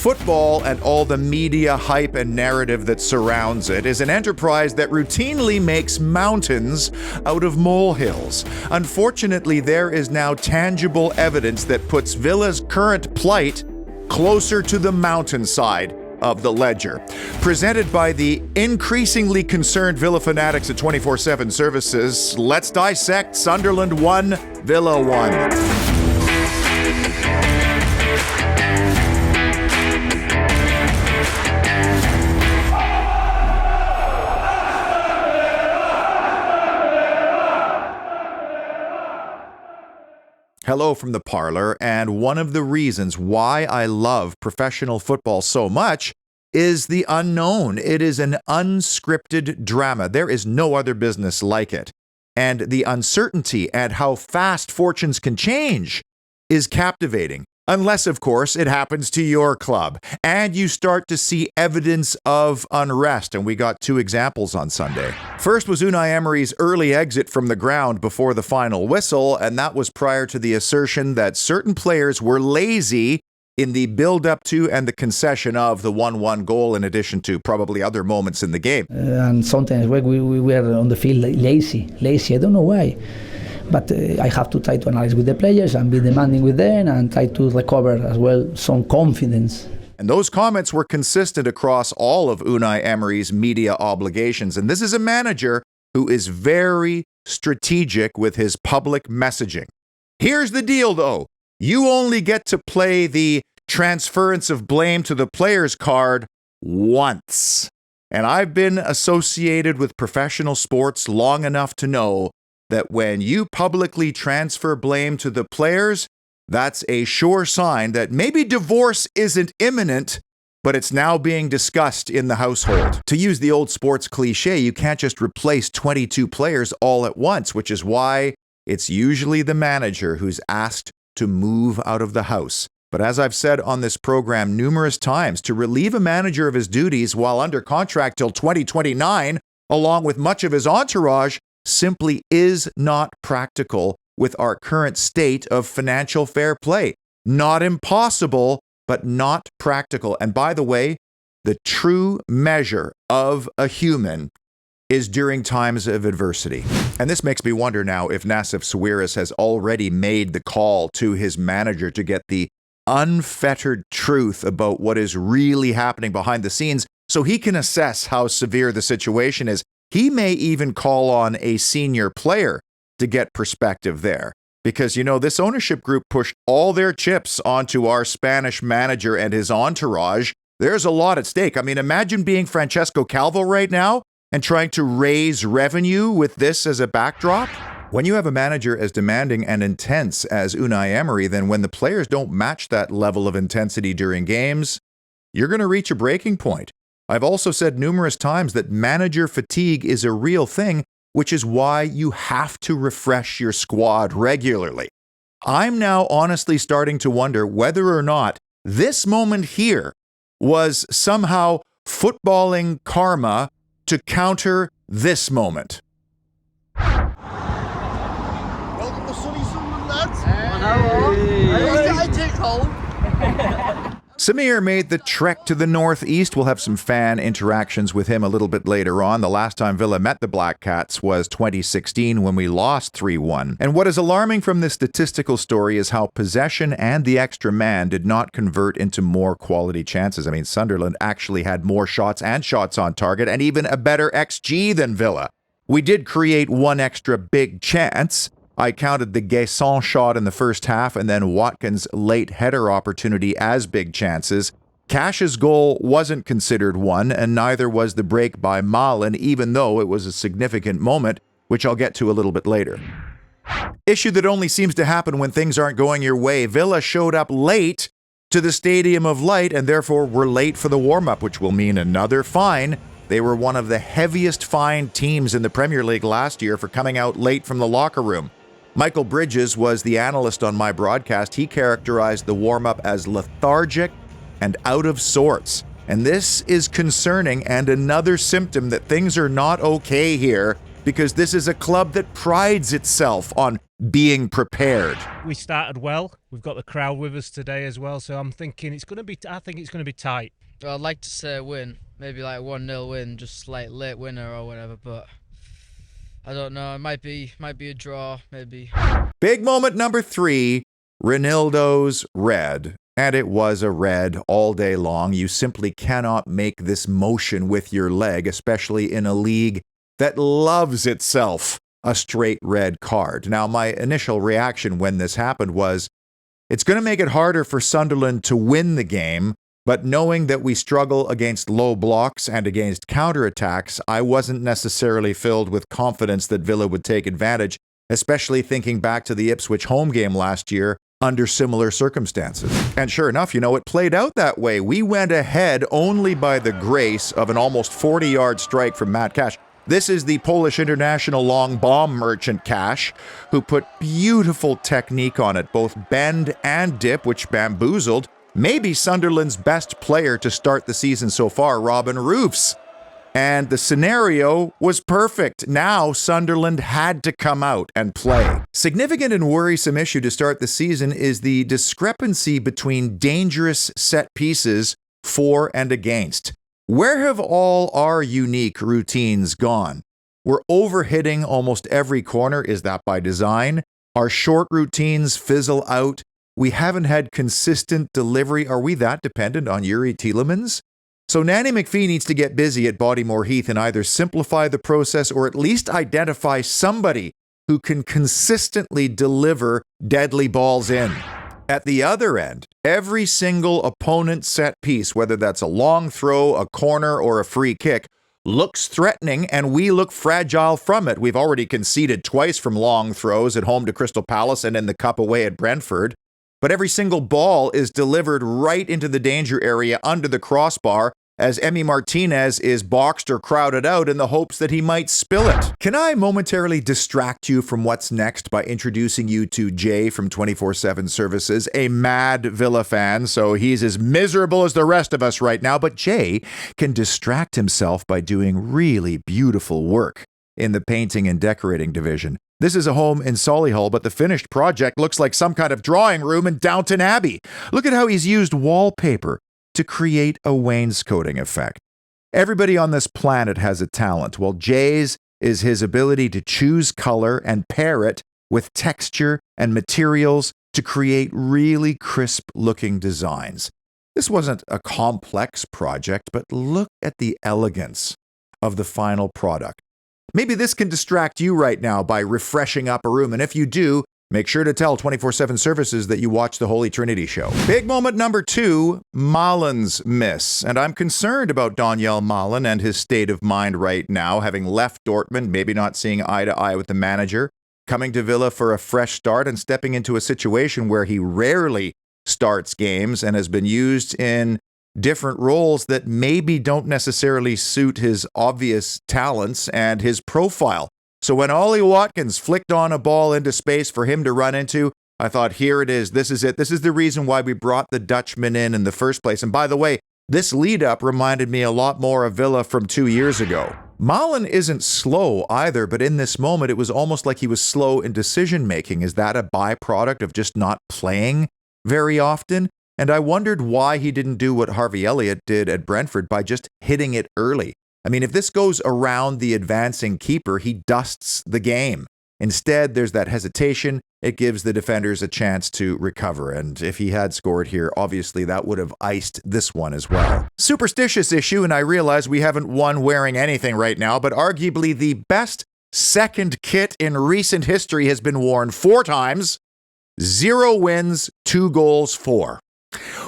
Football and all the media hype and narrative that surrounds it is an enterprise that routinely makes mountains out of molehills. Unfortunately, there is now tangible evidence that puts Villa's current plight closer to the mountainside of the ledger. Presented by the increasingly concerned Villa fanatics at 24/7 Services, let's dissect Sunderland 1, Villa 1. Hello from the parlor, and one of the reasons why I love professional football so much is the unknown. It is an unscripted drama. There is no other business like it. And the uncertainty and how fast fortunes can change is captivating. Unless, of course, it happens to your club and you start to see evidence of unrest. And we got two examples on Sunday. First was Unai Emery's early exit from the ground before the final whistle, and that was prior to the assertion that certain players were lazy in the build-up to and the concession of the 1-1 goal, in addition to probably other moments in the game. And sometimes we were on the field lazy. I don't know why. But I have to try to analyze with the players and be demanding with them and try to recover as well some confidence. And those comments were consistent across all of Unai Emery's media obligations. And this is a manager who is very strategic with his public messaging. Here's the deal, though. You only get to play the transference of blame to the players card once. And I've been associated with professional sports long enough to know that when you publicly transfer blame to the players, that's a sure sign that maybe divorce isn't imminent, but it's now being discussed in the household. To use the old sports cliche, you can't just replace 22 players all at once, which is why it's usually the manager who's asked to move out of the house. But as I've said on this program numerous times, to relieve a manager of his duties while under contract till 2029, along with much of his entourage, simply is not practical with our current state of financial fair play. Not impossible, but not practical. And by the way, the true measure of a human is during times of adversity. And this makes me wonder now if Nassif Sawiris has already made the call to his manager to get the unfettered truth about what is really happening behind the scenes so he can assess how severe the situation is. He may even call on a senior player to get perspective there. Because, you know, this ownership group pushed all their chips onto our Spanish manager and his entourage. There's a lot at stake. I mean, imagine being Francesco Calvo right now and trying to raise revenue with this as a backdrop. When you have a manager as demanding and intense as Unai Emery, then when the players don't match that level of intensity during games, you're going to reach a breaking point. I've also said numerous times that manager fatigue is a real thing, which is why you have to refresh your squad regularly. I'm now honestly starting to wonder whether or not this moment here was somehow footballing karma to counter this moment. Welcome to sunny Sunderland, lads. Hey. I take hold. Samir made the trek to the northeast. We'll have some fan interactions with him a little bit later on. The last time Villa met the Black Cats was 2016 when we lost 3-1. And what is alarming from this statistical story is how possession and the extra man did not convert into more quality chances. I mean, Sunderland actually had more shots and shots on target and even a better XG than Villa. We did create one extra big chance. I counted the Guesson shot in the first half and then Watkins' late header opportunity as big chances. Cash's goal wasn't considered one, and neither was the break by Malen, even though it was a significant moment, which I'll get to a little bit later. Issue that only seems to happen when things aren't going your way. Villa showed up late to the Stadium of Light and therefore were late for the warm-up, which will mean another fine. They were one of the heaviest fined teams in the Premier League last year for coming out late from the locker room. Michael Bridges was the analyst on my broadcast. He characterized the warm-up as lethargic and out of sorts. And this is concerning and another symptom that things are not okay here, because this is a club that prides itself on being prepared. We started well. We've got the crowd with us today as well, so I'm thinking I think it's going to be tight. Well, I'd like to say a win, maybe like a 1-0 win, just like late winner or whatever, but I don't know. It might be a draw, maybe. Big moment number 3, Ronaldo's red. And it was a red all day long. You simply cannot make this motion with your leg, especially in a league that loves itself a straight red card. Now, my initial reaction when this happened was, it's going to make it harder for Sunderland to win the game, but knowing that we struggle against low blocks and against counterattacks, I wasn't necessarily filled with confidence that Villa would take advantage, especially thinking back to the Ipswich home game last year under similar circumstances. And sure enough, it played out that way. We went ahead only by the grace of an almost 40-yard strike from Matt Cash. This is the Polish international long bomb merchant Cash, who put beautiful technique on it, both bend and dip, which bamboozled maybe Sunderland's best player to start the season so far, Robin Roofs. And the scenario was perfect. Now Sunderland had to come out and play. Significant and worrisome issue to start the season is the discrepancy between dangerous set pieces for and against. Where have all our unique routines gone? We're overhitting almost every corner. Is that by design? Our short routines fizzle out. We haven't had consistent delivery. Are we that dependent on Yuri Tielemans? So Nanny McPhee needs to get busy at Bodymore Heath and either simplify the process or at least identify somebody who can consistently deliver deadly balls in. At the other end, every single opponent set piece, whether that's a long throw, a corner, or a free kick, looks threatening and we look fragile from it. We've already conceded twice from long throws at home to Crystal Palace and in the cup away at Brentford. But every single ball is delivered right into the danger area under the crossbar as Emi Martinez is boxed or crowded out in the hopes that he might spill it. Can I momentarily distract you from what's next by introducing you to Jay from 24/7 Services, a mad Villa fan, so he's as miserable as the rest of us right now, but Jay can distract himself by doing really beautiful work in the painting and decorating division. This is a home in Solihull, but the finished project looks like some kind of drawing room in Downton Abbey. Look at how he's used wallpaper to create a wainscoting effect. Everybody on this planet has a talent. Well, Jay's is his ability to choose color and pair it with texture and materials to create really crisp-looking designs. This wasn't a complex project, but look at the elegance of the final product. Maybe this can distract you right now by refreshing up a room, and if you do, make sure to tell 24/7 Services that you watch the Holy Trinity show. Big moment number 2, Malin's miss. And I'm concerned about Daniel Malin and his state of mind right now, having left Dortmund, maybe not seeing eye to eye with the manager, coming to Villa for a fresh start and stepping into a situation where he rarely starts games and has been used in different roles that maybe don't necessarily suit his obvious talents and his profile. So when Ollie Watkins flicked on a ball into space for him to run into, I thought, here it is. This is it. This is the reason why we brought the Dutchman in the first place. And by the way, this lead-up reminded me a lot more of Villa from 2 years ago. Malin isn't slow either, but in this moment, it was almost like he was slow in decision-making. Is that a byproduct of just not playing very often? And I wondered why he didn't do what Harvey Elliott did at Brentford by just hitting it early. I mean, if this goes around the advancing keeper, he dusts the game. Instead, there's that hesitation. It gives the defenders a chance to recover. And if he had scored here, obviously that would have iced this one as well. Superstitious issue, and I realize we haven't won wearing anything right now, but arguably the best second kit in recent history has been worn 4 times. 0 wins, 2 goals, 4.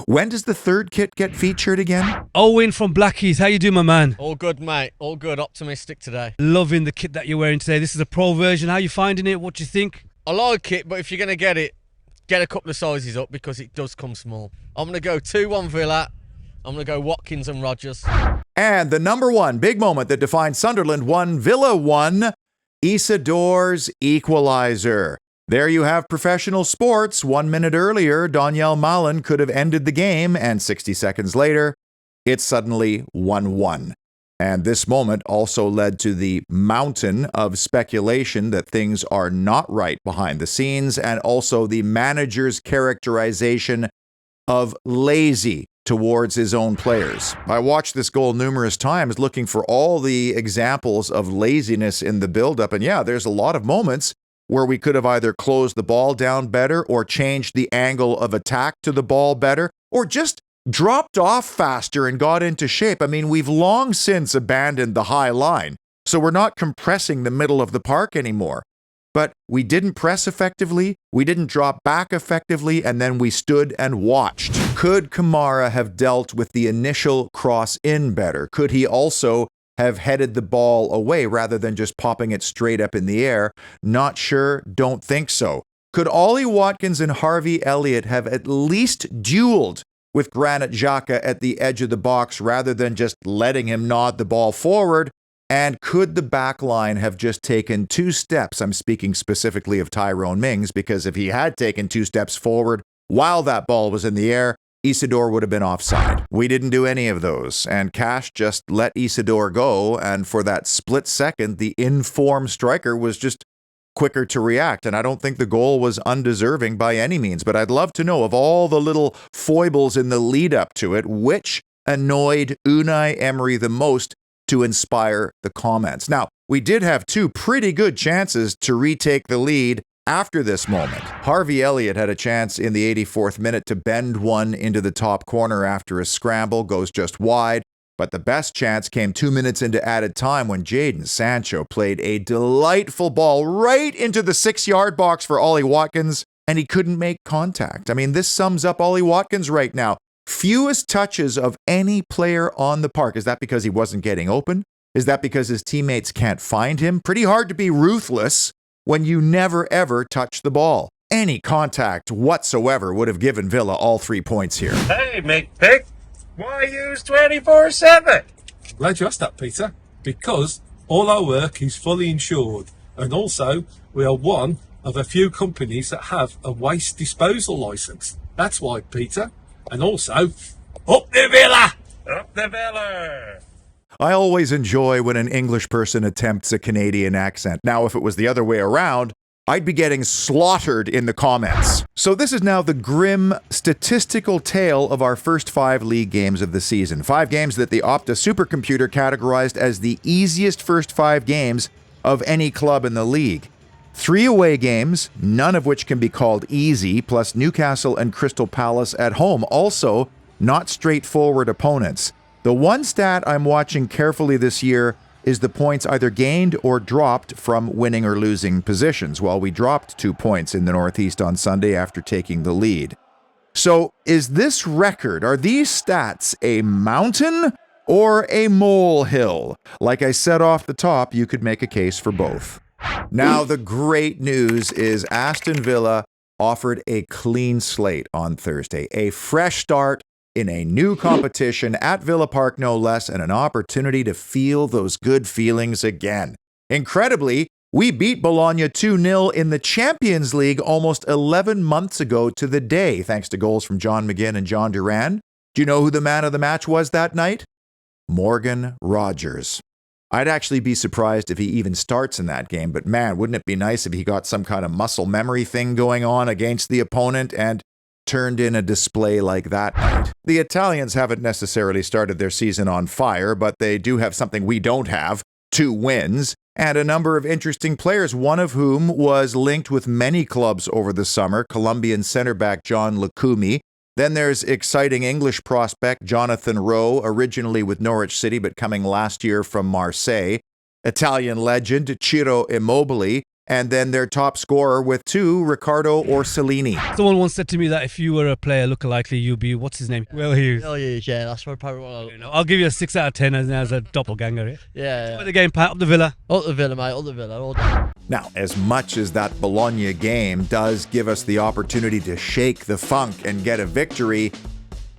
When does the third kit get featured again? Owen from Blackheath, how you doing, my man? All good, mate. All good. Optimistic today. Loving the kit that you're wearing today. This is a pro version. How you finding it? What do you think? I like it, but if you're going to get it, get a couple of sizes up because it does come small. I'm going to go 2-1 Villa. I'm going to go Watkins and Rodgers. And the number 1 big moment that defined Sunderland 1, Villa 1, Isidore's equalizer. There you have professional sports. 1 minute earlier, Daniel Malin could have ended the game, and 60 seconds later, it's suddenly 1-1. And this moment also led to the mountain of speculation that things are not right behind the scenes, and also the manager's characterization of lazy towards his own players. I watched this goal numerous times looking for all the examples of laziness in the build-up, and yeah, there's a lot of moments where we could have either closed the ball down better or changed the angle of attack to the ball better, or just dropped off faster and got into shape. I mean, we've long since abandoned the high line, so we're not compressing the middle of the park anymore. But we didn't press effectively, we didn't drop back effectively, and then we stood and watched. Could Kamara have dealt with the initial cross in better? Could he also have headed the ball away rather than just popping it straight up in the air? Not sure, don't think so. Could Ollie Watkins and Harvey Elliott have at least dueled with Granit Xhaka at the edge of the box rather than just letting him nod the ball forward? And could the back line have just taken 2 steps? I'm speaking specifically of Tyrone Mings, because if he had taken 2 steps forward while that ball was in the air, Isidore would have been offside. We didn't do any of those, and Cash just let Isidore go, and for that split second, the in-form striker was just quicker to react, and I don't think the goal was undeserving by any means, but I'd love to know, of all the little foibles in the lead-up to it, which annoyed Unai Emery the most to inspire the comments. Now, we did have 2 pretty good chances to retake the lead after this moment. Harvey Elliott had a chance in the 84th minute to bend one into the top corner after a scramble, goes just wide, but the best chance came 2 minutes into added time when Jadon Sancho played a delightful ball right into the 6-yard box for Ollie Watkins, and he couldn't make contact. I mean, this sums up Ollie Watkins right now. Fewest touches of any player on the park. Is that because he wasn't getting open? Is that because his teammates can't find him? Pretty hard to be ruthless when you never ever touch the ball. Any contact whatsoever would have given Villa all 3 points here. Hey, McPick, why use 24/7? Glad you asked that, Peter, because all our work is fully insured, and also we are one of a few companies that have a waste disposal licence. That's why, Peter. And also, up the Villa! Up the Villa! I always enjoy when an English person attempts a Canadian accent. Now, if it was the other way around, I'd be getting slaughtered in the comments. So this is now the grim statistical tale of our first 5 league games of the season. 5 games that the Opta supercomputer categorized as the easiest first 5 games of any club in the league. 3 away games, none of which can be called easy, plus Newcastle and Crystal Palace at home, also not straightforward opponents. The one stat I'm watching carefully this year is the points either gained or dropped from winning or losing positions. Well, we dropped 2 points in the Northeast on Sunday after taking the lead. So is this record, are these stats a mountain or a molehill? Like I said off the top, you could make a case for both. Now, the great news is Aston Villa offered a clean slate on Thursday, a fresh start in a new competition at Villa Park, no less, and an opportunity to feel those good feelings again. Incredibly, we beat Bologna 2-0 in the Champions League almost 11 months ago to the day, thanks to goals from John McGinn and John Duran. Do you know who the man of the match was that night? Morgan Rogers. I'd actually be surprised if he even starts in that game, but man, wouldn't it be nice if he got some kind of muscle memory thing going on against the opponent and turned in a display like that night. The Italians haven't necessarily started their season on fire, but they do have something we don't have, 2 wins, and a number of interesting players, one of whom was linked with many clubs over the summer, Colombian centre-back John Lukumi. Then there's exciting English prospect Jonathan Rowe, originally with Norwich City but coming last year from Marseille. Italian legend Ciro Immobile, and then their top scorer with 2, Riccardo Orsolini. Someone once said to me that if you were a player lookalikely, you'd be, what's his name? Will Hughes. Will Hughes, yeah, that's probably what I'll give you a 6 out of 10 as a doppelganger. Yeah. The game, Pat, up the Villa. Up the Villa, mate, up the Villa. All day. Now, as much as that Bologna game does give us the opportunity to shake the funk and get a victory,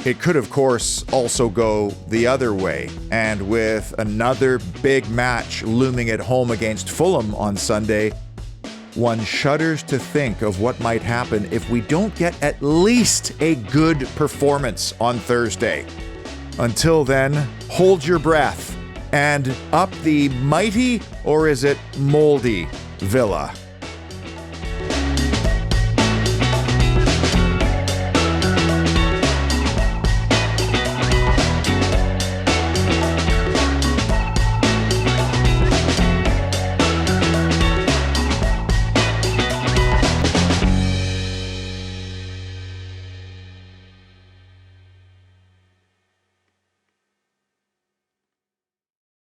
it could, of course, also go the other way. And with another big match looming at home against Fulham on Sunday, one shudders to think of what might happen if we don't get at least a good performance on Thursday. Until then, hold your breath and up the mighty, or is it moldy, Villa?